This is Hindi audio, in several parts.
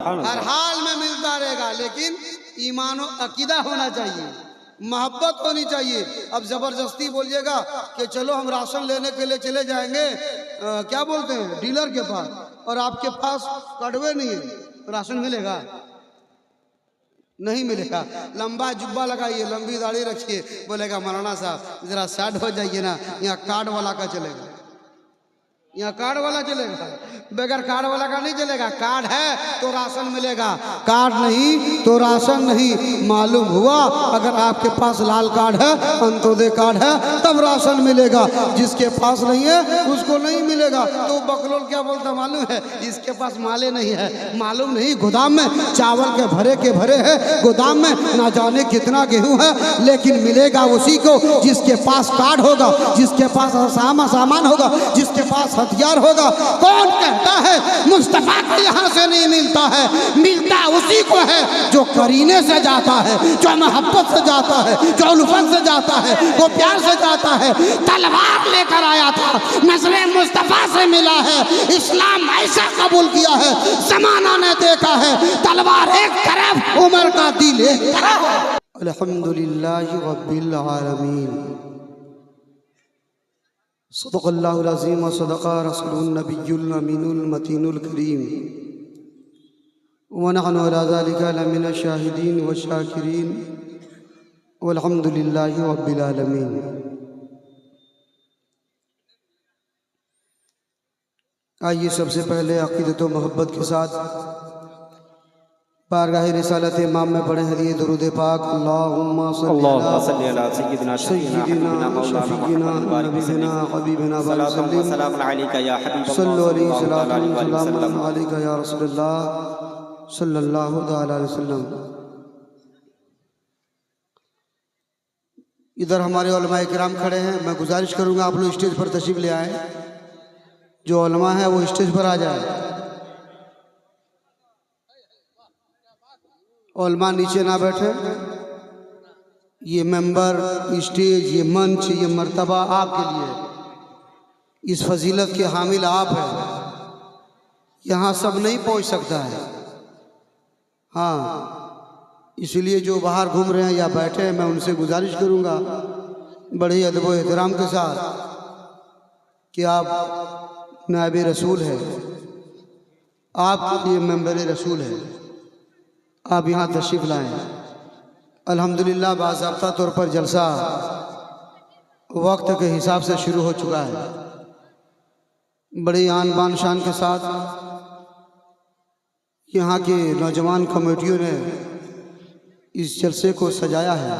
हर हाल में मिलता रहेगा, लेकिन ईमान और अकीदा होना चाहिए, मोहब्बत होनी चाहिए। अब जबरदस्ती बोलिएगा कि चलो हम राशन लेने के लिए चले जाएंगे क्या बोलते हैं डीलर के पास, और आपके पास कड़वे नहीं है, तो राशन मिलेगा? नहीं मिलेगा। लंबा जुब्बा लगाइए, लंबी दाढ़ी रखिए, बोलेगा मौलाना साहब जरा साइड हो जाइए ना, यहाँ कार्ड वाला का चलेगा, यहाँ कार्ड वाला चलेगा, बगैर कार्ड वाला का नहीं चलेगा। कार्ड है तो राशन मिलेगा, कार्ड नहीं तो राशन नहीं। मालूम हुआ अगर आपके पास लाल कार्ड है, अंत्योदय कार्ड है, तब राशन मिलेगा, जिसके पास नहीं है उसको नहीं मिलेगा। तो बकलोल क्या बोलता मालूम है, इसके पास माले नहीं है, मालूम नहीं गोदाम में चावल के भरे है, गोदाम में ना जाने कितना गेहूं है, लेकिन मिलेगा उसी को जिसके पास कार्ड होगा, जिसके पास सामान होगा, जिसके पास हथियार होगा। कौन कहता है मुस्तफा को यहाँ से नहीं मिलता है? मिलता उसी को है जो करीने से जाता है, जो मोहब्बत से जाता है, जो उल्फत से जाता है, वो प्यार से जाता है। तलवार लेकर आया था, नजरे मुस्तफा से मिला है, इस्लाम ऐसा कबूल किया है, जमाना ने देखा है। तलवार एक तरफ, उमर का दिल एक तरफ। अल्हम्दुलिल्लाहि रब्बिल आलमीन। सदक़ल्लाहुल अज़ीम व सदक़ा रसूलुन नबियुल अमीनुल मतीनुल करीम व नहनु अला ज़ालिका लमिन शाहिदीन व शाकिरीन वल्हम्दुलिल्लाहि रब्बिल आलमीन। आइए सबसे पहले अक़ीदत व मोहब्बत के साथ बारगाह रिसालत इमाम में पढ़े हदिये दुरूद पाक। अल्लाहुम्मा सल्ली अला सय्यिदिना शफीना नबीना हबीबिना सल्लल्लाहु अलैहि या रसूलल्लाह सल्लल्लाहु अलैहि वसल्लम। इधर हमारे उलमा इकराम खड़े हैं, मैं गुजारिश करूंगा आप लोग स्टेज पर तशरीफ ले आए, जो उलमा है वो स्टेज पर आ जाए, उलमा नीचे ना बैठे। ये मेंबर, स्टेज, ये मंच, ये मर्तबा आपके लिए, इस फजीलत के हामिल आप हैं, यहाँ सब नहीं पहुँच सकता है। हाँ, इसलिए जो बाहर घूम रहे हैं या बैठे हैं, मैं उनसे गुजारिश करूँगा बड़े अदब व एहतराम के साथ कि आप नायब रसूल है, आपके लिए मेंबर रसूल है, आप यहाँ तशरीफ़ लाएँ। अल्हम्दुलिल्लाह बाज़ाब्ता तौर पर जलसा वक्त के हिसाब से शुरू हो चुका है। बड़ी आन बान शान के साथ यहाँ के नौजवान कमेटियों ने इस जलसे को सजाया है।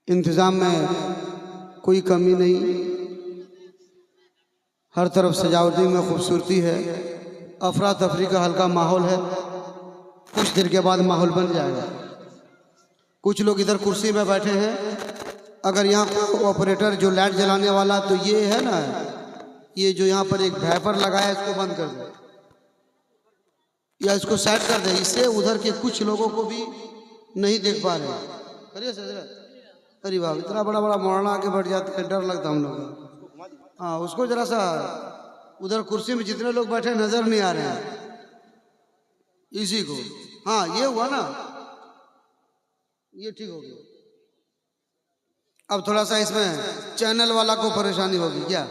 इंतज़ाम में कोई कमी नहीं, हर तरफ सजावटी में खूबसूरती है, अफरा तफरी का हल्का माहौल है। कुछ देर के बाद माहौल बन जाएगा। कुछ लोग इधर कुर्सी में बैठे हैं, अगर यहाँ ऑपरेटर जो लाइट जलाने वाला, तो ये है ना, ये जो यहाँ पर एक वाइपर लगाया, इसको बंद कर दे या इसको साइड कर दे, इससे उधर के कुछ लोगों को भी नहीं देख पा रहे। अरे बाप, इतना बड़ा बड़ा मौलाना आके बैठ जाते हैं, डर लगता हम लोग। हाँ, उसको जरा सा उधर कुर्सी में जितने लोग बैठे नजर नहीं आ रहे हैं, इसी को। हाँ, ये हुआ ना, ये ठीक हो गया। अब थोड़ा सा इसमें चैनल वाला को परेशानी होगी क्या?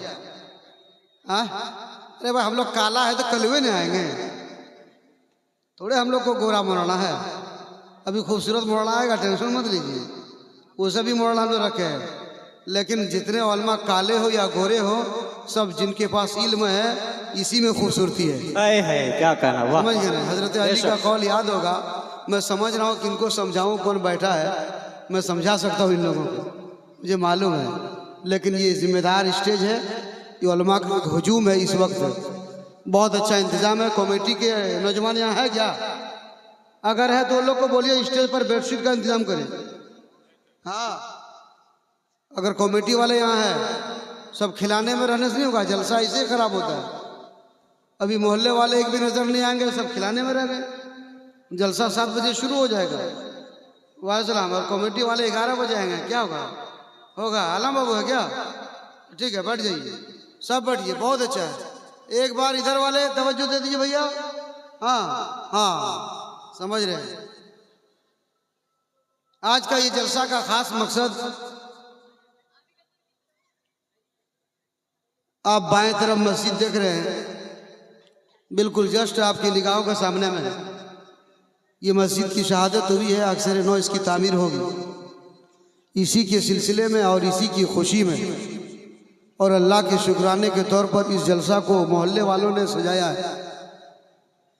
हाँ, अरे भाई हम लोग काला है तो कलवे नहीं आएंगे, थोड़े हम लोग को गोरा मोड़ना है। अभी खूबसूरत मोड़ना आएगा, टेंशन मत लीजिए, वो सभी मोड़ना हम लोग रखे हैं। लेकिन जितने उलमा काले हो या गोरे हो, सब जिनके पास इल्म है, इसी में खूबसूरती है। क्या कहना, वाह। समझ गए? हजरत अली का कौल याद होगा। मैं समझ रहा हूँ किनको समझाऊँ, कौन बैठा है, मैं समझा सकता हूँ इन लोगों को, मुझे मालूम है। लेकिन ये जिम्मेदार स्टेज है, ये उलमा का हुजूम है इस वक्त। बहुत अच्छा इंतजाम है। कमेटी के नौजवान यहाँ है क्या? अगर है तो लोग को बोलिए स्टेज पर बेडशीट का इंतजाम करें। हाँ, अगर कमेटी वाले यहाँ है, सब खिलाने में रहने से नहीं होगा, जलसा इसे खराब होता है। अभी मोहल्ले वाले एक भी नजर नहीं आएंगे, सब खिलाने में रह गए। जलसा 7 बजे शुरू हो जाएगा, वालेकुम, और कमेटी वाले 11 बजे आएंगे। क्या होगा? आलम बाबू है क्या? ठीक है, बैठ जाइए, सब बैठिए, बहुत अच्छा है। एक बार इधर वाले तवज्जो दे दीजिए भैया, हाँ हाँ, समझ रहे हैं। आज का ये जलसा का खास मकसद, आप बाएं तरफ मस्जिद देख रहे हैं, बिल्कुल जस्ट आपकी निगाहों के सामने में ये मस्जिद की शहादत हुई है। अक्सर नौ इसकी तामीर होगी। इसी के सिलसिले में और इसी की खुशी में और अल्लाह के शुक्राने के तौर पर इस जलसा को मोहल्ले वालों ने सजाया है।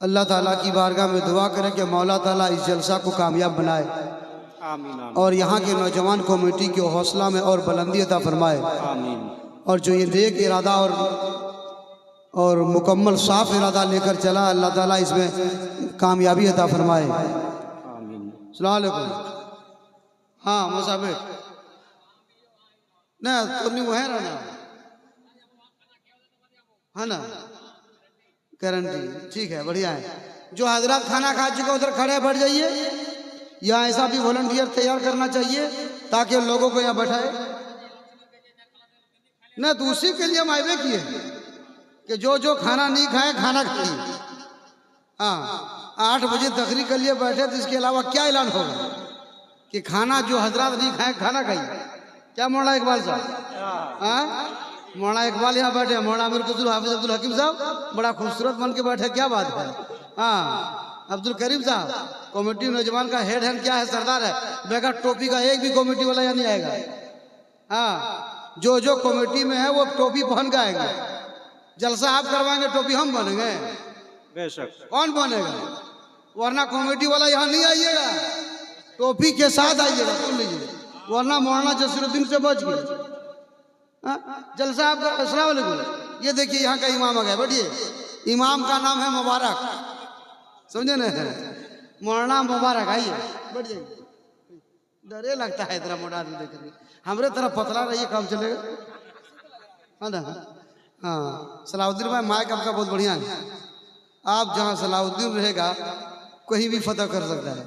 अल्लाह ताला की बारगाह में दुआ करें कि मौला ताला इस जलसा को कामयाब बनाए, आमीन आमीन। और यहाँ के नौजवान कमेटी के हौसला में और बुलंदी अता फरमाए, आमीन। और जो ये नेक इरादा और मुकम्मल साफ इरादा लेकर चला, अल्लाह ताला इसमें कामयाबी अता फरमाए। आमीन। अस्सलाम वालेकुम। हाँ मुसाफिर ना तो नहीं, वो है रहना है ना, गारंटी ठीक है, बढ़िया है। जो हजरत खाना खा चुके उधर खड़े बैठ जाइए, या ऐसा भी वॉलंटियर तैयार करना चाहिए ताकि लोगों को यहाँ बैठाए ना। तो उसी के लिए हम आए किए कि जो खाना नहीं खाए खाना खाइए। हाँ 8 बजे तकरीर के लिए बैठे, तो इसके अलावा क्या ऐलान होगा कि खाना जो हजरत नहीं खाए खाना खाइए। क्या मौलाना इकबाल साहब, हाँ मौलाना इकबाल यहाँ बैठे, मौलाना अमीर कुतुल हाफिज अब्दुल हकीम साहब बड़ा खूबसूरत बन के बैठे, क्या बात है। हाँ अब्दुल करीम साहब कमेटी नौजवान का हेड हैंड क्या है, सरदार है, बगैर टोपी का एक भी कमेटी वाला यहाँ नहीं आएगा। हाँ जो कमेटी में है वो टोपी पहन के आएंगे। जलसा आप करवाएंगे, टोपी हम बनेंगे, बेशक। कौन बनेगा, वरना कमेटी वाला यहाँ नहीं आइएगा, टोपी के साथ आइएगा, सुन लीजिए, वरना मौलाना जसीरुद्दीन से बच गए। जलसा आपका। अस्सलाम वालेकुम। ये देखिए यहाँ का इमाम आ गया, बैठिए। इमाम का नाम है मुबारक, समझे ना, मौलाना मुबारक, आइए बैठ जाइए। डरे लगता है इतना मोटा आदमी देख के, हमारे तरफ पतला रहिए, काम चलेगा, है ना। हाँ सलाउद्दीन भाई माइक आपका बहुत बढ़िया है, आप जहाँ सलाउद्दीन रहेगा कहीं भी फतह कर सकता है,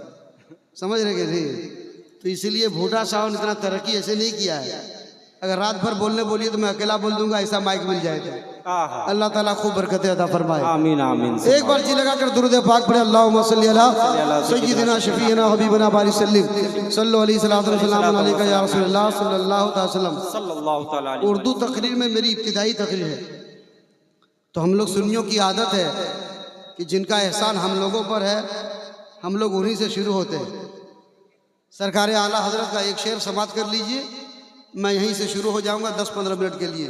समझ रहे कि नहीं। तो इसीलिए भूटा साहब ने इतना तरक्की ऐसे नहीं किया है। अगर रात भर बोलने बोलिए तो मैं अकेला बोल दूंगा, ऐसा माइक मिल जाए तो अल्लाह ताला खूब बरकतें अता फरमाए। आमीन आमीन। एक बार जी लगा कर दुरूद पाक पढ़े, अल्लाहुम्मा सल्ली अला सय्यिदिना शफीना हबीबना बारिक सल्लिम सल्लल्लाहु अलैहि वसल्लम अलैका या रसूलल्लाह सल्लल्लाहु अलैहि वसल्लम। उर्दू तकरीर में मेरी इब्तिदाई तकरीर है, तो हम लोग सुन्नियों की आदत है कि जिनका एहसान हम लोगों पर है हम लोग उन्हीं से शुरू होते हैं। सरकार आला हजरत का एक शेर समाप्त कर लीजिए, मैं यहीं से शुरू हो जाऊंगा 10-15 मिनट के लिए।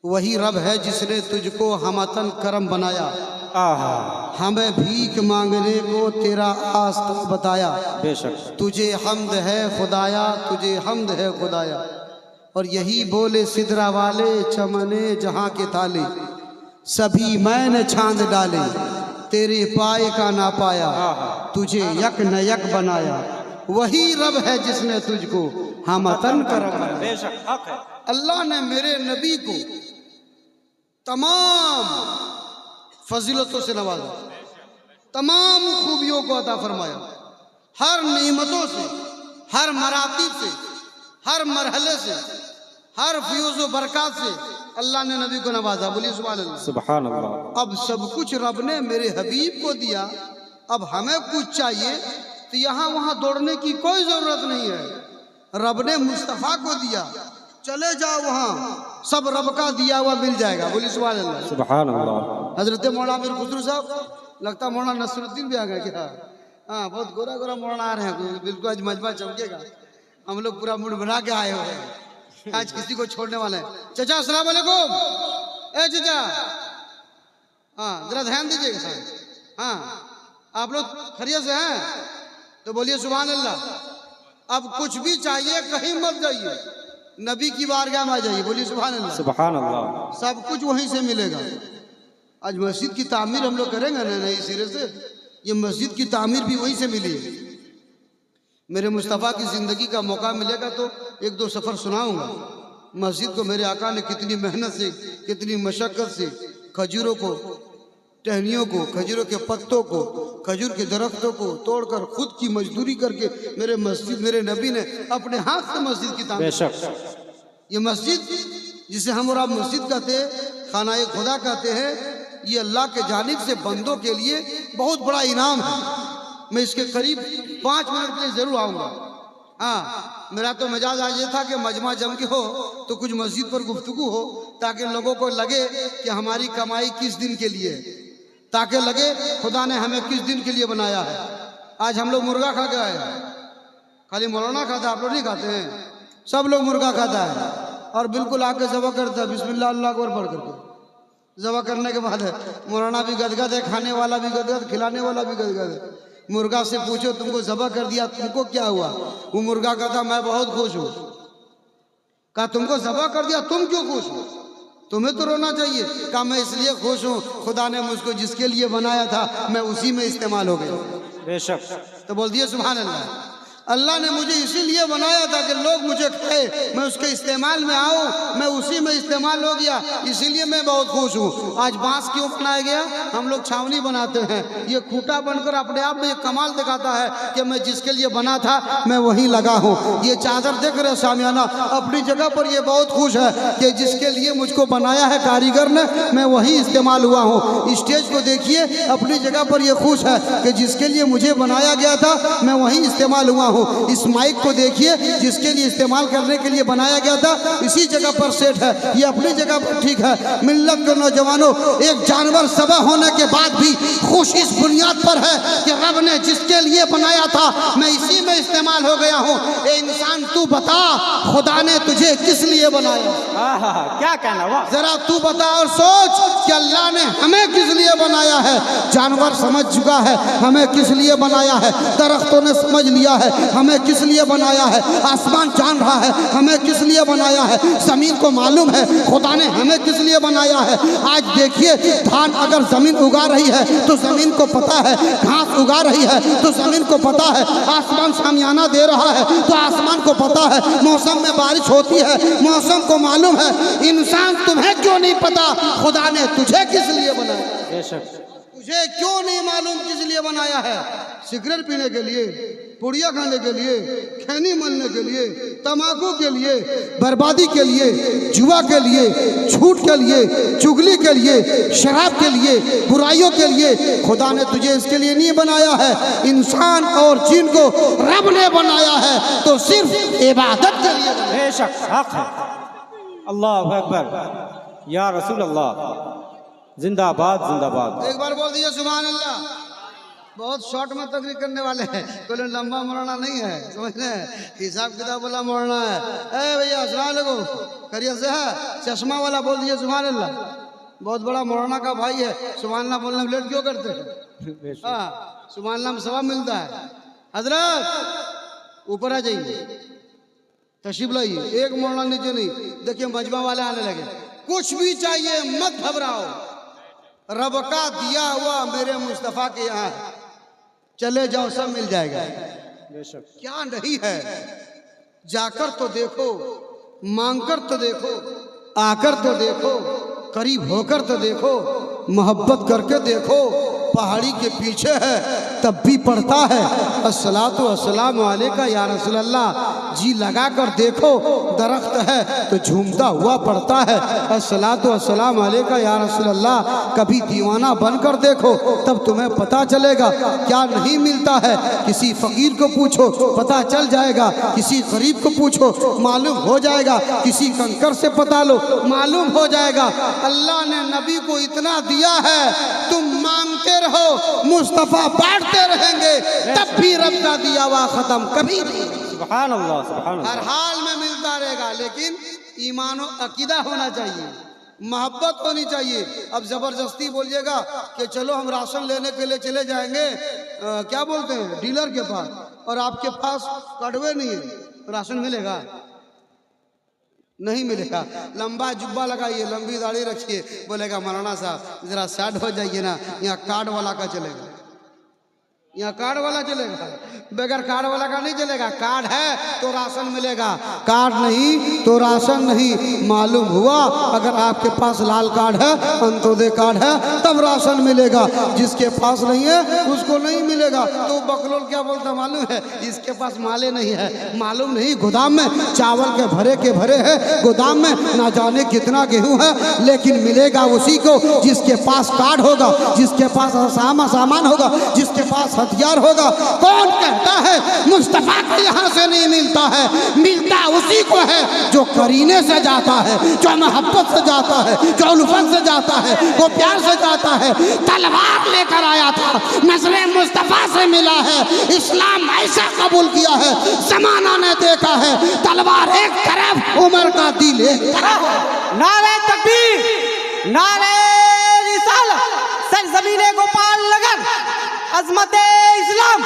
वही रब है जिसने तुझको हमतन करम बनाया, हमें भीख मांगने को तेरा आस्था बताया। बेशक। तुझे हमद है खुदाया, तुझे हमद है खुदाया। और यही बोले सिदरा वाले चमने जहाँ के ताले, सभी मैंने छांद डाले, तेरे पाए का ना पाया, तुझे यक न यक बनाया। वही रब है जिसने तुझको हमतन करम बनाया। बेशक हक है। अल्लाह ने मेरे नबी को तमाम फजीलतों से नवाजा, तमाम खूबियों को अता फरमाया, हर नेमतों से, हर मरातीब से, हर मरहले से, हर फ्यूज़ व बरकत से अल्लाह ने नबी को नवाजा। बोलिए सुभान अल्लाह। सुभान अल्लाह। अब सब कुछ रब ने मेरे हबीब को दिया, अब हमें कुछ चाहिए तो यहाँ वहाँ दौड़ने की कोई जरूरत नहीं है। रब ने मुस्तफ़ा को दिया, चले जाओ वहाँ, सब रब का दिया हुआ मिल जाएगा। बोलिए सुभान अल्लाह। सुभान अल्लाह। हजरत मौलाना अमीर खुसरो साहब, लगता मौलाना नसरुद्दीन भी आ गए क्या? हाँ बहुत गोरा गोरा मौलाना आ रहे हैं, बिल्कुल आज मजमा चमकेगा। हम लोग पूरा मूड बना के आए हुए हैं, आज किसी को छोड़ने वाले हैं। चाचा अस्सलाम वालेकुम। ए चाचा, हाँ जरा ध्यान दीजिएगा। हाँ आप लोग खैरियत से हैं तो बोलिए सुभान अल्लाह। अब कुछ भी चाहिए कहीं मत जाइए, नबी की बारगाह में आ जाइए। बोलिए सुभान अल्लाह। सुभान अल्लाह। सब कुछ वहीं से मिलेगा। आज मस्जिद की तामीर हम लोग करेंगे ना नई सिरे से, ये मस्जिद की तामीर भी वहीं से मिली है। मेरे मुस्तफ़ा की ज़िंदगी का मौका मिलेगा तो 1-2 सफ़र सुनाऊंगा। मस्जिद को मेरे आका ने कितनी मेहनत से, कितनी मशक्क़त से, खजूरों को, टहनियों को, खजूरों के पत्तों को, खजूर के दरख्तों को तोड़कर खुद की मजदूरी करके मेरे नबी ने अपने हाथ से मस्जिद की तामीर। ये मस्जिद जिसे हम और आप मस्जिद कहते हैं, खाना खुदा कहते हैं, ये अल्लाह के जानिब से बंदों के लिए बहुत बड़ा इनाम है। मैं इसके करीब 5 मिनट के लिए ज़रूर आऊँगा। हाँ, मेरा तो मिजाज आज ये था कि मजमा जम के हो तो कुछ मस्जिद पर गुफ्तगू हो, ताकि लोगों को लगे कि हमारी कमाई किस दिन के लिए, ताकि लगे खुदा ने हमें किस दिन के लिए बनाया है। आज हम लोग मुर्गा खा के आए, खाली मौलाना खाता है, आप लोग नहीं खाते हैं, सब लोग मुर्गा खाता है और बिल्कुल आके ज़बह करता है बिस्मिल्लाह अल्लाह अकबर पढ़ करके। ज़बह करने के बाद मौलाना भी गदगद है, खाने वाला भी गदगद, खिलाने वाला भी गदगद है। मुर्गा से पूछो तुमको ज़बह कर दिया, तुमको क्या हुआ? वो मुर्गा कहता मैं बहुत खुश हूँ। कहा तुमको ज़बह कर दिया, तुम क्यों खुश हो? तुम्हें तो रोना चाहिए। कहा मैं इसलिए खुश हूँ, खुदा ने मुझको जिसके लिए बनाया था मैं उसी में इस्तेमाल हो गया। बेशक। तो बोल दिए सुभान अल्लाह। अल्लाह ने मुझे इसीलिए बनाया था कि लोग मुझे खाए, मैं उसके इस्तेमाल में आऊँ, मैं उसी में इस्तेमाल हो गया, इसीलिए मैं बहुत खुश हूँ। आज बांस क्यों बनाया गया? हम लोग छावनी बनाते हैं, ये खूंटा बनकर अपने आप में ये कमाल दिखाता है कि मैं जिसके लिए बना था मैं वहीं लगा हूँ। ये चादर देख रहे सामियाना, अपनी जगह पर ये बहुत खुश है कि जिसके लिए मुझको बनाया है कारीगर ने, मैं वहीं इस्तेमाल हुआ हूँ। स्टेज को देखिए, अपनी जगह पर ये खुश है कि जिसके लिए मुझे बनाया गया था मैं वहीं इस्तेमाल हुआ हूँ। इस माइक को देखिए, जिसके लिए इस्तेमाल करने के लिए बनाया गया था इसी जगह पर सेट है, ये अपनी जगह पर ठीक है। मिल्लत के नौजवानों, एक जानवर ज़बह होने के बाद भी खुश इस बुनियाद पर है कि रब ने जिसके लिए बनाया था मैं इसी में इस्तेमाल हो गया हूँ। ए इंसान, तू बता खुदा ने तुझे किस लिए बनाया? क्या कहना हुआ? जरा तू बता और सोच कि अल्लाह ने हमें किस लिए बनाया है। जानवर समझ चुका है हमें किस लिए बनाया है, दरख्तों ने समझ लिया है हमें किस लिए बनाया है, आसमान जान रहा है हमें किस लिए बनाया है, जमीन को मालूम है खुदा ने हमें किस लिए बनाया है। आज देखिए, धान अगर जमीन उगा रही है तो जमीन को पता है, घास उगा रही है तो जमीन को पता है, आसमान सामियाना दे रहा है तो आसमान को पता है, मौसम में बारिश होती है मौसम को मालूम है। इंसान, तुम्हें क्यों नहीं पता खुदा ने तुझे किस लिए बनाया? बेशक। तुझे क्यों नहीं मालूम किस लिए बनाया है? सिगरेट पीने के लिए, पुड़िया खाने के लिए, खैनी मलने के लिए, तंबाकू के लिए, बर्बादी के लिए, जुआ के लिए, झूठ के लिए, चुगली के लिए, शराब के लिए, बुराइयों के लिए खुदा ने तुझे इसके लिए नहीं बनाया है। इंसान और जिन को रब ने बनाया है तो सिर्फ इबादत के लिए। बेशक हक है। अल्लाह अकबर, या रसूल अल्लाह, जिंदाबाद जिंदाबाद। एक बार बोल दिए सुभान अल्लाह। बहुत शॉर्ट में तकरीर करने वाले हैं, कोई लंबा मौलाना नहीं है, समझ रहे हैं? हिसाब किताब वाला मौलाना है। ए भैया अस्सलाम वालेकुम, खैरियत से है? चश्मा वाला बोल दिए सुभान अल्लाह। बहुत बड़ा मौलाना का भाई है, सुभान अल्लाह बोलने में लेट क्यों करते हैं? हाँ, सुभान अल्लाह में सवाब मिलता है। हजरत ऊपर आ जाइए, तशरीफ लाइए, एक मौलाना नीचे नहीं। देखिए मजमा वाले आने लगे। कुछ भी चाहिए मत घबराओ, रब का दिया हुआ मेरे मुस्तफ़ा के यहाँ चले जाओ, सब मिल जाएगा। बेशक। क्या नहीं है, जाकर तो देखो, मांगकर तो देखो, आकर तो देखो, करीब होकर तो देखो, मोहब्बत करके देखो। पहाड़ी के पीछे है तब भी पड़ता है अस्सलातु वस्सलामु अलैका या रसूल अल्लाह। जी लगा कर देखो, दरख्त है तो झूमता हुआ पड़ता है अस्सलातु वस्सलामु अलैका या रसूल अल्लाह। कभी दीवाना बनकर देखो तब तुम्हें पता चलेगा क्या नहीं मिलता है। किसी फकीर को पूछो पता चल जाएगा, किसी गरीब को पूछो मालूम हो जाएगा, किसी कंकर से पता लो मालूम हो जाएगा। अल्लाह ने नबी को इतना दिया है, तुम मांगते रहो, मुस्तफा बांटते रहेंगे, तब भी रब का दिया हुआ खत्म कभी नहीं। सुभान अल्लाह, सुभान अल्लाह। हर हाल में मिलता रहेगा, लेकिन ईमान और अकीदा होना चाहिए, मोहब्बत होनी चाहिए। अब जबरदस्ती बोलिएगा कि चलो हम राशन लेने के लिए चले जाएंगे क्या बोलते हैं डीलर के पास, और आपके पास कड़वे नहीं है, राशन मिलेगा? नहीं मिलेगा। लंबा जुब्बा लगाइए, लंबी दाढ़ी रखिए, बोलेगा मौलाना साहब जरा साइड हो जाइए ना, यहाँ कार्ड वाला का चलेगा। यहाँ कार्ड वाला चलेगा, बगैर कार्ड वाला का नहीं चलेगा। कार्ड है तो राशन मिलेगा, कार्ड नहीं तो राशन नहीं। मालूम हुआ अगर आपके पास लाल कार्ड है, अंत्योदय कार्ड है, तब राशन मिलेगा। जिसके पास नहीं है उसको नहीं मिलेगा। तो बकलोल क्या बोलता मालूम है? इसके पास माले नहीं है। मालूम नहीं गोदाम में चावल के भरे है, गोदाम में ना जाने कितना गेहूं है, लेकिन मिलेगा उसी को जिसके पास कार्ड होगा, जिसके पास सामान होगा, जिसके पास हथियार होगा। कौन कहता है मुस्तफा को यहाँ से नहीं मिलता है? मिलता उसी को है जो करीने से जाता है, जो मोहब्बत से जाता है, जो उल्फत से जाता है, वो प्यार से जाता है। तलवार लेकर आया था, नजरे मुस्तफा से मिला है। इस्लाम ऐसा कबूल किया है, जमाना ने देखा है। तलवार एक तरफ, उमर का दिल एक तरफ। नारे तकबीर, नारे रिसालत, सरजमीने गोपाल नगर, अजमत इस्लाम,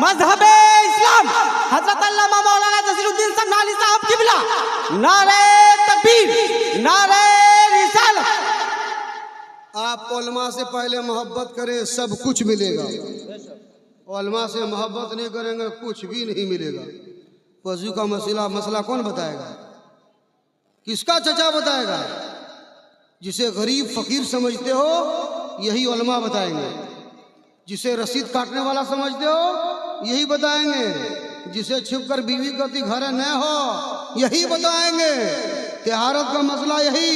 मजहब इस्लाम, हजरत अल्लामा मौलाना जसीरुद्दीन समनानी साहब किबला। नारे तकबीर, नारे रिसालत। आप उलमा से पहले मोहब्बत करें, सब कुछ मिलेगा। उलमा से मोहब्बत नहीं करेंगे, कुछ भी नहीं मिलेगा। वजू का मसला कौन बताएगा? किसका चचा बताएगा? जिसे गरीब फकीर समझते हो यही उलमा बताएंगे। जिसे रसीद काटने वाला समझते हो यही बताएंगे। जिसे छुप कर बीवी कहती घर न हो यही बताएंगे। तिहारत का मसला यही,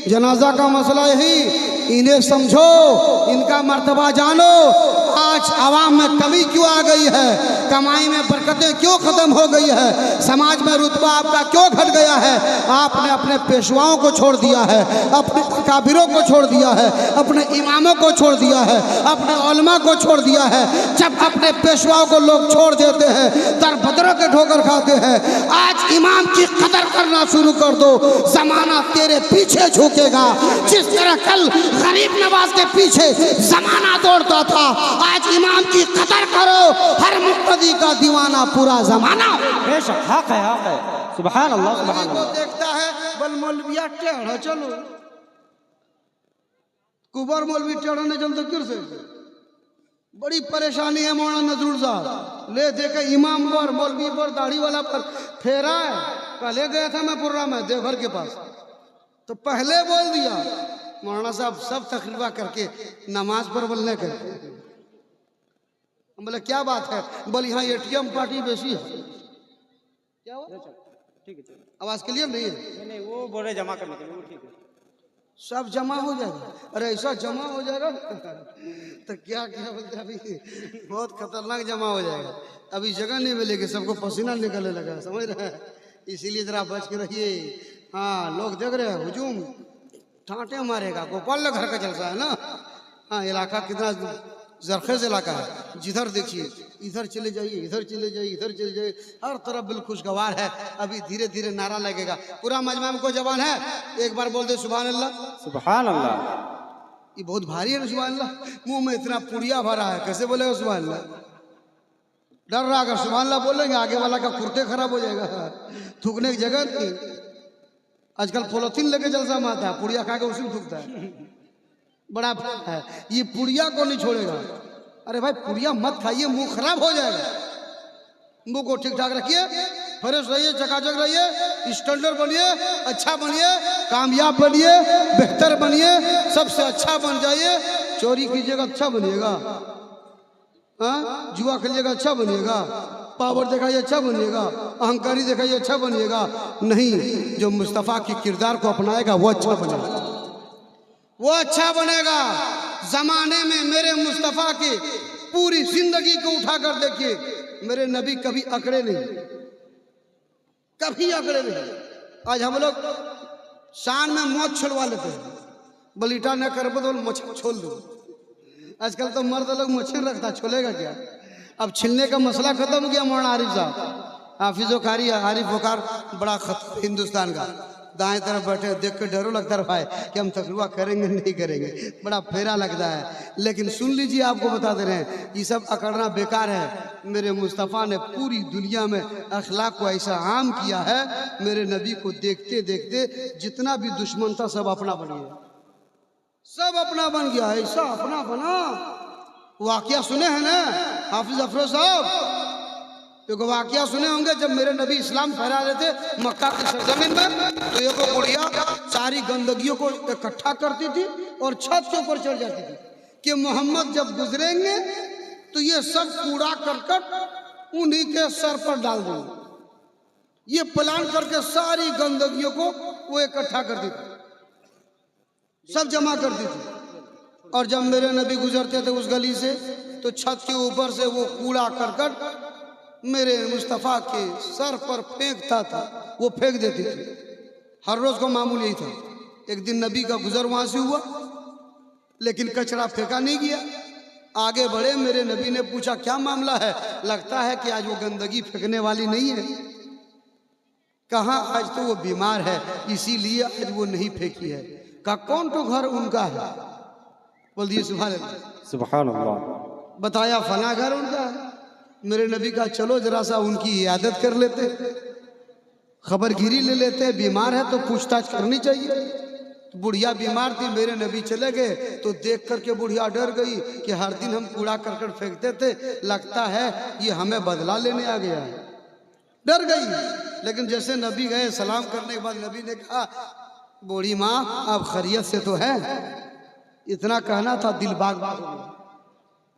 जनाजा का मसला यही। इन्हें समझो, इनका मर्तबा जानो। आज आवाम में कमी क्यों आ गई है? कमाई में बरकतें क्यों खत्म हो गई है? समाज में रुतबा आपका क्यों घट गया है? आपने अपने पेशवाओं को छोड़ दिया है, अपने काबिरों को छोड़ दिया है, अपने इमामों को छोड़ दिया है, अपने उलमा को छोड़ दिया है। जब अपने पेशवाओं को लोग छोड़ देते हैं, दर बदरों के ठोकर खाते हैं। आज इमाम की कदर करना शुरू कर दो, जमाना तेरे पीछे झुकेगा। जिस तरह कल गरीब नवाज के पीछे जमाना दौड़ता था, आज इमाम की कदर करो। हर मुक्तदी का दीवाना पूरा जमाना। बेशक हक है, हक है। सुभान अल्लाह, सुभान अल्लाह। देखता है बल मौलविया टेढ़ा, चलो कुबर मौलवी टेढ़ा नहीं चलते क्यों से? बड़ी परेशानी है मौलाना नजरुल साहब। ले देखे इमाम पर, मौलवी पर, दाढ़ी वाला पर फेरा है। कल गया था मैं पुर्रा में देवघर के पास, तो पहले बोल दिया मौलाना साहब सब तकरीबा करके नमाज पर बोलने के। हम बोले क्या बात है? बोले यहाँ एटीएम पार्टी बेसी है। क्या हुआ? ठीक है, आवाज क्लियर नहीं है? नहीं वो बोल रहे जमा करने के लिए, वो ठीक है। सब जमा हो जाएगा। अरे ऐसा जमा हो जाएगा तो क्या क्या बोलते अभी बहुत खतरनाक जमा हो जाएगा। अभी जगह नहीं मिलेगी, सबको पसीना निकलने लगा, समझ रहे हैं? इसीलिए जरा बच के रहिए। हाँ, लोग देख रहे हैं हुजूम ठाटे मारेगा। गोपाल घर का जलसा है ना। हाँ, इलाका कितना जरखेज इलाका है। जिधर देखिए इधर चले जाइए, इधर चले जाइए, इधर चले जाइए, हर तरफ बिल्कुल खुशगवार है। अभी धीरे धीरे नारा लगेगा। पूरा मजमा में कोई जवान है एक बार बोल दे सुभान अल्लाह, सुभान अल्लाह। ये बहुत भारी है ना सुभान अल्लाह। मुंह में इतना पुड़िया भरा है, कैसे बोलेगा सुभान अल्लाह? डर रहा अगर सुभान अल्लाह बोलेंगे आगे वाला का कुर्ते खराब हो जाएगा, थूकने की जगह नहीं। आजकल पॉलिथीन लेके जलसा में आता है, पुड़िया खा के उसी में थूकता है। बड़ा है ये, पुड़िया को नहीं छोड़ेगा। अरे भाई पुड़िया मत खाइए, मुंह खराब हो जाएगा। मुंह को ठीक ठाक रखिए, फ्रेश रहिए, चकाचक रहिए, स्टैंडर्ड बनिए, अच्छा बनिए, कामयाब बनिए, बेहतर बनिए, सबसे अच्छा बन जाइए। चोरी कीजिएगा अच्छा बनिएगा, हाँ, जुआ खेलिएगा अच्छा बनिएगा, पावर दिखाइए अच्छा बनिएगा, अहंकारी दिखाइए अच्छा बनिएगा। नहीं, जो मुस्तफ़ा की किरदार को अपनाएगा वो अच्छा बनेगा, वो अच्छा बनेगा। जमाने में मेरे मुस्तफ़ा की पूरी जिंदगी को उठाकर देखिए, मेरे नबी कभी अकड़े नहीं, कभी अकड़े नहीं। आज हम लोग शान में मौत छुड़वा लेते हैं, बलीटा न कर तो मच्छर छोड़ दो। आजकल तो मर्द लोग मच्छर रखता, छोलेगा क्या? अब छिलने का मसला खत्म हो गया। मौलाना आरिफ साहब, हाफिज़ो कारी आरिफ वकार, बड़ा खत हिंदुस्तान का, दाएं तरफ बैठे, देख के डरो लगता है भाई कि हम तकरीबा करेंगे नहीं करेंगे, बड़ा फेरा लगता है। लेकिन सुन लीजिए, आपको बता दे रहे हैं ये सब अकड़ना बेकार है। मेरे मुस्तफ़ा ने पूरी दुनिया में अखलाक को ऐसा आम किया है, मेरे नबी को देखते देखते जितना भी दुश्मन था सब अपना बन गया, सब अपना बन गया। ऐसा अपना बना वाकया सुने हैं ना हाफिज अफरोज साहब? देखो वाकया सुने होंगे जब मेरे नबी इस्लाम फहरा रहे थे मक्का की सरजमीन में, तो एक बुढ़िया सारी गंदगियों को इकट्ठा करती थी और छत के ऊपर चढ़ जाती थी कि मोहम्मद जब गुजरेंगे तो ये सब कूड़ा करकट उन्हीं के सर पर डाल देंगे। ये प्लान करके सारी गंदगियों को वो इकट्ठा करती थी, सब जमा करती थी। और जब मेरे नबी गुजरते थे उस गली से तो छत के ऊपर से वो कूड़ा करकट मेरे मुस्तफ़ा के सर पर फेंकता था, वो फेंक देती थी। हर रोज का मामूल यही था। एक दिन नबी का गुजर वहां से हुआ लेकिन कचरा फेंका नहीं गया। आगे बढ़े, मेरे नबी ने पूछा क्या मामला है, लगता है कि आज वो गंदगी फेंकने वाली नहीं है। कहा आज तो वो बीमार है इसीलिए आज वो नहीं फेंकी है। कहा कौन तो घर उनका है? बोल दिए सुभान अल्लाह। सुभान अल्लाह। बताया फला घर उनका है। मेरे नबी का चलो जरा सा उनकी इयादत कर लेते, खबरगिरी ले लेते। बीमार है तो पूछताछ करनी चाहिए। तो बुढ़िया बीमार थी, मेरे नबी चले गए तो देख करके बुढ़िया डर गई कि हर दिन हम कूड़ा करकट फेंकते थे, लगता है ये हमें बदला लेने आ गया है। डर गई। लेकिन जैसे नबी गए सलाम करने के बाद नबी ने कहा बूढ़ी माँ आप खैरियत से तो है? इतना कहना था दिल बाग बाग हो गया।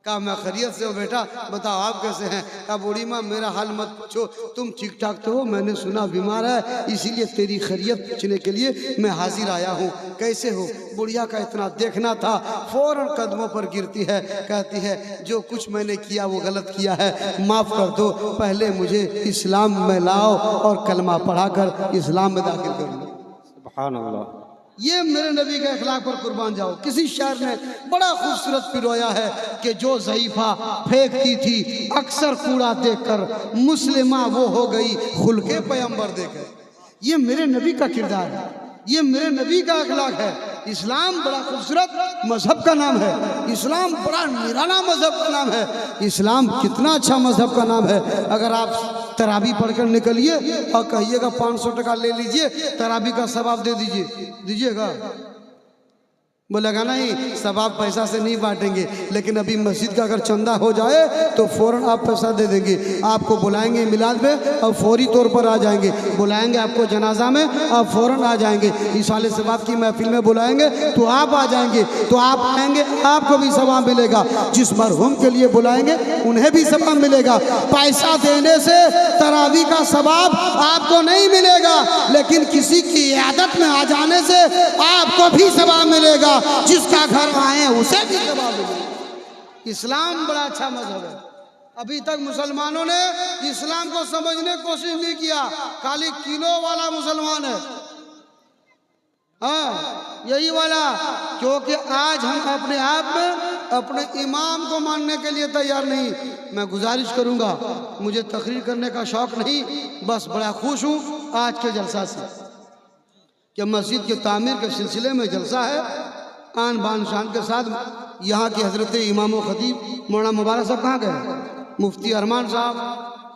कहा मैं खैरियत से हो बेटा, बताओ आप कैसे हैं? कहा बूढ़ी माँ मेरा हाल मत पूछो, तुम ठीक ठाक तो हो? मैंने सुना बीमार है इसीलिए तेरी खैरियत पूछने के लिए मैं हाजिर आया हूँ। कैसे हो? बुढ़िया का इतना देखना था, फौरन कदमों पर गिरती है, कहती है जो कुछ मैंने किया वो गलत किया है, माफ़ कर दो। पहले मुझे इस्लाम में लाओ और कलमा पढ़ाकर इस्लाम में दाखिल कर लो। सुभान अल्लाह। ये मेरे नबी के अखलाक पर कुर्बान जाओ। किसी शायर ने बड़ा खूबसूरत पिरोया है कि जो ज़ईफ़ा फेंकती थी अक्सर कूड़ा देखकर, मुस्लिमा वो हो गई खुल्के पैगंबर देकर। ये मेरे नबी का किरदार है, ये मेरे नबी का अखलाक है। इस्लाम बड़ा खूबसूरत मजहब का नाम है, इस्लाम बड़ा निराला मजहब का नाम है। इस्लाम कितना अच्छा मजहब का नाम है। अगर आप तरावी पढ़कर निकलिए और कहिएगा 500 टका ले लीजिए, तरावी का सवाब दे दीजिएगा? बोलेगा नहीं, सवाब पैसा से नहीं बांटेंगे, लेकिन अभी मस्जिद का अगर चंदा हो जाए तो फौरन आप पैसा दे देंगे। आपको बुलाएंगे मिलाद में और फौरी तौर पर आ जाएंगे, बुलाएंगे आपको जनाजा में आप फौरन आ जाएंगे, इसाले सवाब की महफिल में बुलाएंगे तो आप आ जाएंगे, तो आप आएंगे आपको भी सवाब मिलेगा। जिस मरहूम के लिए बुलाएंगे उन्हें भी सवाब मिलेगा। पैसा देने से तरावी का सवाब आपको नहीं मिलेगा, लेकिन किसी की इयादत में आ जाने से आपको भी सवाब मिलेगा। जिसका घर आए उसे भी सवाब मिलेगा। इस्लाम बड़ा अच्छा मजहब है। अभी तक मुसलमानों ने इस्लाम को समझने की कोशिश नहीं किया, खाली किलो वाला मुसलमान है। हाँ यही वाला, क्योंकि आज हम अपने आप में अपने इमाम को मानने के लिए तैयार नहीं। मैं गुजारिश करूंगा, मुझे तकरीर करने का शौक नहीं, बस बड़ा खुश हूँ आज के जलसा से कि मस्जिद के तामीर के सिलसिले में जलसा है। आन बान शान के साथ यहाँ के हजरत इमाम खतीब मौलाना मुबारक साहब कहाँ गए, मुफ्ती अरमान साहब,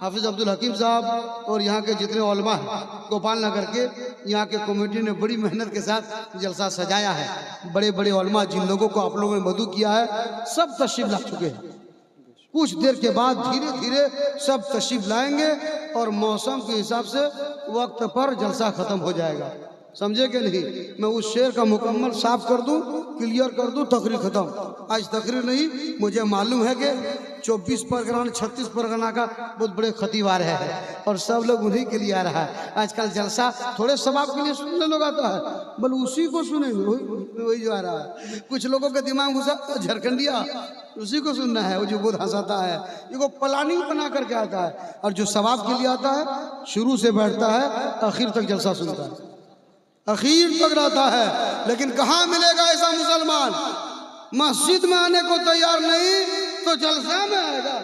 हाफिज अब्दुल हकीम साहब और यहाँ के जितने उलमा हैं गोपाल नगर के, यहाँ के कमेटी ने बड़ी मेहनत के साथ जलसा सजाया है। बड़े बड़े उलमा जिन लोगों को आप लोगों ने मदू किया है सब तशरीफ ला चुके हैं। कुछ देर के बाद धीरे धीरे सब तशरीफ लाएंगे और मौसम के हिसाब से वक्त पर जलसा ख़त्म हो जाएगा। समझे कि नहीं? मैं उस शेर का मुकम्मल साफ कर दूं, क्लियर कर दूं, तकरीर खत्म। आज तकरीर नहीं, मुझे मालूम है कि 24 परगना 36 परगना का बहुत बड़े खतीब आ रहे हैं और सब लोग उन्हीं के लिए आ रहा है। आजकल जलसा थोड़े सवाब के लिए सुनने लोग आता है, बोले उसी को सुनेंगे, वही जो आ रहा है। कुछ लोगों के दिमाग घुसा झारखंडिया, उसी को सुनना है, वो जो बहुत हंसाता है, ये को प्लानिंग बना करके आता है। और जो सवाब के लिए आता है शुरू से बैठता है आखिर तक जलसा सुनता है, आखिर तक रहता है। लेकिन कहाँ मिलेगा ऐसा मुसलमान? मस्जिद में आने को तैयार नहीं तो जलसा में आएगा।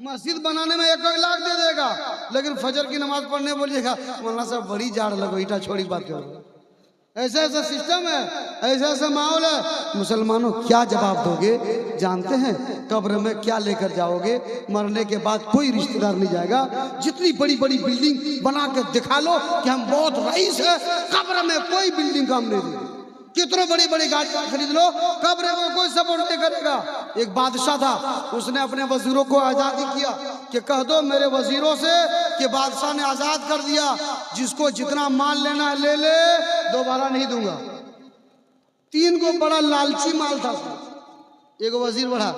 मस्जिद बनाने में 1 लाख दे देगा, लेकिन फजर की नमाज पढ़ने बोलिएगा मौलाना साहब बड़ी जाड़ लगो, ईटा छोड़ी बात करो। ऐसा ऐसा सिस्टम है, ऐसा ऐसा माहौल है। मुसलमानों क्या जवाब दोगे? जानते हैं कब्र में क्या लेकर जाओगे? मरने के बाद कोई रिश्तेदार नहीं जाएगा। जितनी बड़ी बड़ी बिल्डिंग बना के दिखा लो कि हम बहुत रईस है, कब्र में कोई बिल्डिंग काम नहीं देगी। कितनी बड़ी बड़ी गाड़ियां खरीद लो, कब्र को कोई सपोर्ट नहीं करेगा। एक बादशाह था, उसने अपने वजीरों को आजादी किया कि कह दो मेरे वजीरों से कि बादशाह ने आजाद कर दिया, जिसको जितना माल लेना है ले ले, दोबारा नहीं दूंगा। 3 को बड़ा लालची माल था। एक वजीर बड़ा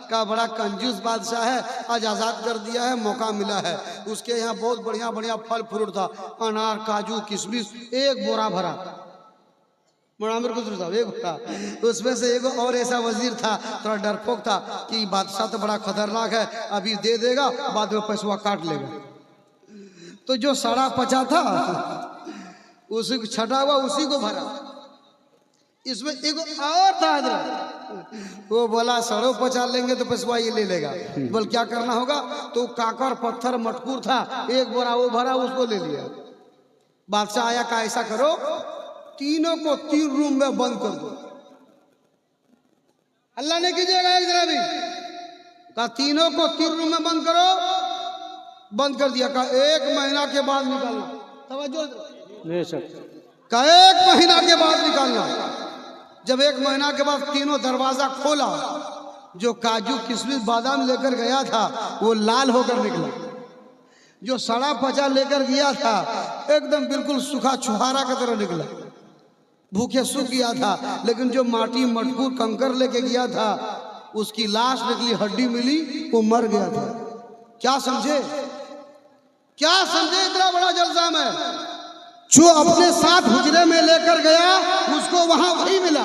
का बड़ा कंजूस बादशाह है, आज आजाद कर दिया है, मौका मिला है। उसके यहाँ बहुत बढ़िया बढ़िया फल फ्रूट था, अनार काजू किशमिश, एक बोरा भरा मुरामिर गुजर साहब एक बोरा। उसमें से एक और ऐसा वजीर था, थोड़ा डरपोक था कि बादशाह तो बड़ा खतरनाक है, अभी दे देगा बाद में पैसा काट लेगा। तो जो सड़ा पचा था उसी को छटा हुआ उसी को भरा। इसमें एक और था हजरत, वो बोला सड़ो पचा लेंगे तो पैसा ये ले लेगा। बोल क्या करना होगा, तो काकर पत्थर मटकूर था, एक बोरा वो भरा, उसको ले लिया। बादशाह आया का ऐसा करो, तीनों को 3 रूम में बंद कर दो। अल्लाह ने कीजिएगा एक जरा भी कहा, तीनों को 3 रूम में बंद करो, बंद कर दिया। कहा 1 महीना के बाद निकालना, तवज्जो का 1 महीना के बाद निकालना। जब 1 महीना के बाद तीनों दरवाजा खोला, जो काजू किशमिश बादाम लेकर गया था वो लाल होकर निकला, जो सड़ा पचा लेकर गया था एकदम बिल्कुल सूखा छुहारा की तरह निकला, भूखे सूख गया था। लेकिन जो माटी मटकूर कंकर लेके गया था उसकी लाश निकली, हड्डी मिली, वो मर गया था। क्या समझे, क्या समझे, इतना बड़ा जलसा में। जो अपने साथ हुजरे में लेकर गया उसको वहां वही मिला,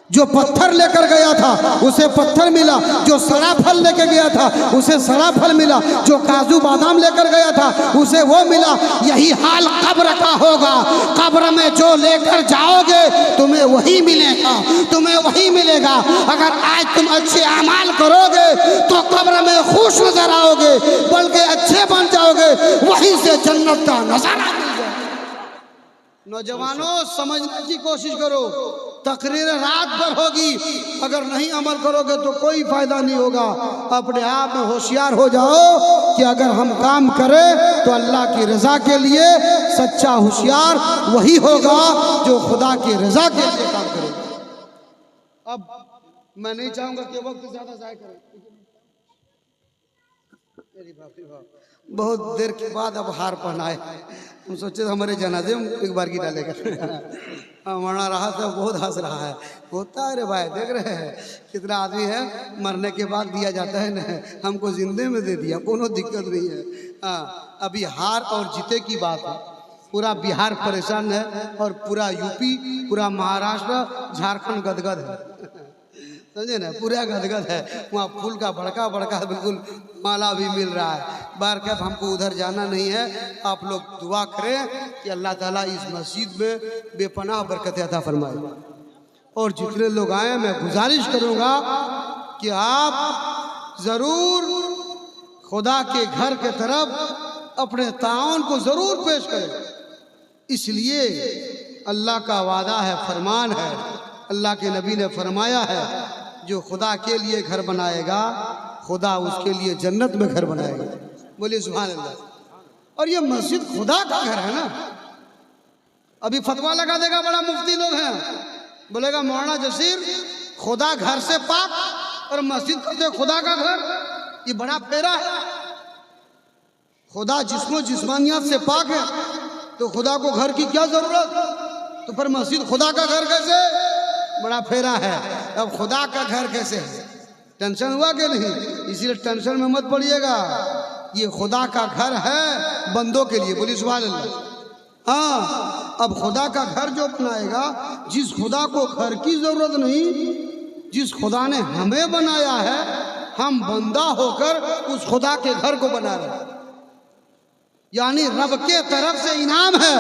जो पत्थर लेकर गया था उसे पत्थर मिला, जो सड़ा फल लेकर गया था उसे सड़ा फल मिला, जो काजू बादाम लेकर गया था उसे वो मिला। यही हाल कब्र का होगा। कब्र में जो लेकर जाओगे तुम्हें वही मिलेगा, तुम्हें वही मिलेगा। अगर आज तुम अच्छे अमाल करोगे तो कब्र में खुश नजर आओगे, बल्कि अच्छे बन जाओगे, वहीं से जन्नत का नजारा मिल जाएगा। नौजवानों समझने की कोशिश करो, तकरीर रात भर होगी, अगर नहीं अमल करोगे तो कोई फायदा नहीं होगा। अपने आप में होशियार हो जाओ कि अगर हम काम करें तो अल्लाह की रजा के लिए। सच्चा होशियार वही होगा जो खुदा की रजा के लिए काम करेगा। अब मैं नहीं चाहूंगा कि वक्त ज्यादा जाया करें, बहुत देर के बाद अब हार पहनाए। हम सोचे हमारे जनाजे में एक बार की डालेगा, मरना रहा तो बहुत हंस रहा है। होता है रे भाई, देख रहे हैं कितना आदमी है मरने के बाद दिया जाता है ना, हमको जिंदे में दे दिया, कोनो दिक्कत नहीं है। हाँ, अभी हार और जीते की बात है। पूरा बिहार परेशान है और पूरा यूपी, पूरा महाराष्ट्र, झारखंड गदगद है, समझे ना, पूरा गदगद है। वहाँ फूल का बड़का बड़का बिल्कुल माला भी मिल रहा है। बरकत हमको उधर जाना नहीं है। आप लोग दुआ करें कि अल्लाह ताला इस मस्जिद में बेपनाह बरकत अता फरमाए। और जितने लोग आए मैं गुजारिश करूँगा कि आप ज़रूर खुदा के घर के तरफ अपने ताउन को ज़रूर पेश करें। इसलिए अल्लाह का वादा है, फरमान है, अल्लाह के नबी ने फरमाया है, जो खुदा के लिए घर बनाएगा खुदा उसके लिए जन्नत में घर बनाएगा। बोलिए सुभान अल्लाह। और ये मस्जिद खुदा का घर है ना। अभी फतवा लगा देगा बड़ा मुफ्ती लोग हैं, बोलेगा मौलाना जसीर खुदा घर से पाक और मस्जिद कहते खुदा का घर, ये बड़ा फेरा है। खुदा जिस्मो जिस्मानियत से पाक है तो खुदा को घर की क्या जरूरत, तो फिर मस्जिद खुदा का घर कैसे, बड़ा फेरा है। अब खुदा का घर कैसे है, टेंशन हुआ कि नहीं, इसीलिए टेंशन में मत पड़िएगा। ये खुदा का घर है बंदों के लिए। बोलिए सुभान अल्लाह। हाँ, अब खुदा का घर जो बनाएगा, जिस खुदा को घर की जरूरत नहीं, जिस खुदा ने हमें बनाया है, हम बंदा होकर उस खुदा के घर को बना रहे हैं। यानी रब के तरफ से इनाम है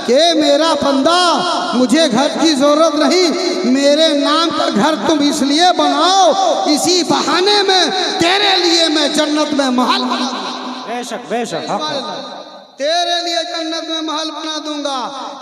कि मेरा बंदा मुझे घर की जरूरत नहीं, मेरे नाम का घर तुम इसलिए बनाओ, इसी बहाने में तेरे लिए मैं जन्नत में महल बना। बेशक बेशक। तेरे लिए जन्नत में महल बना दूंगा,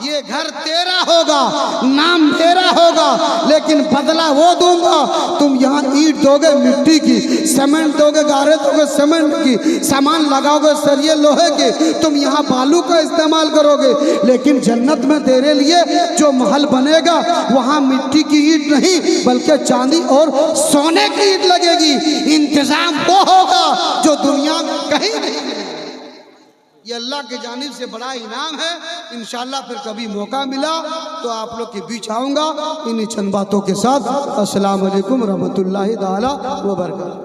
ये घर तेरा होगा, नाम मेरा होगा, लेकिन बदला वो दूंगा। तुम यहाँ ईंट दोगे मिट्टी की, सीमेंट दोगे, गारे दोगे सीमेंट की, सामान लगाओगे सरिये लोहे के, तुम यहाँ बालू का इस्तेमाल करोगे। लेकिन जन्नत में तेरे लिए जो महल बनेगा वहाँ मिट्टी की ईंट नहीं बल्कि चांदी और सोने की ईंट लगेगी। इंतजाम वो होगा जो दुनिया में कहीं नहीं। ये अल्लाह के जानिब से बड़ा इनाम है। इंशाअल्लाह फिर कभी मौका मिला तो आप लोग के बीच आऊँगा इन्हीं चंद बातों के साथ। अस्सलाम वालेकुम रहमतुल्लाहि ताला व बरकातहू।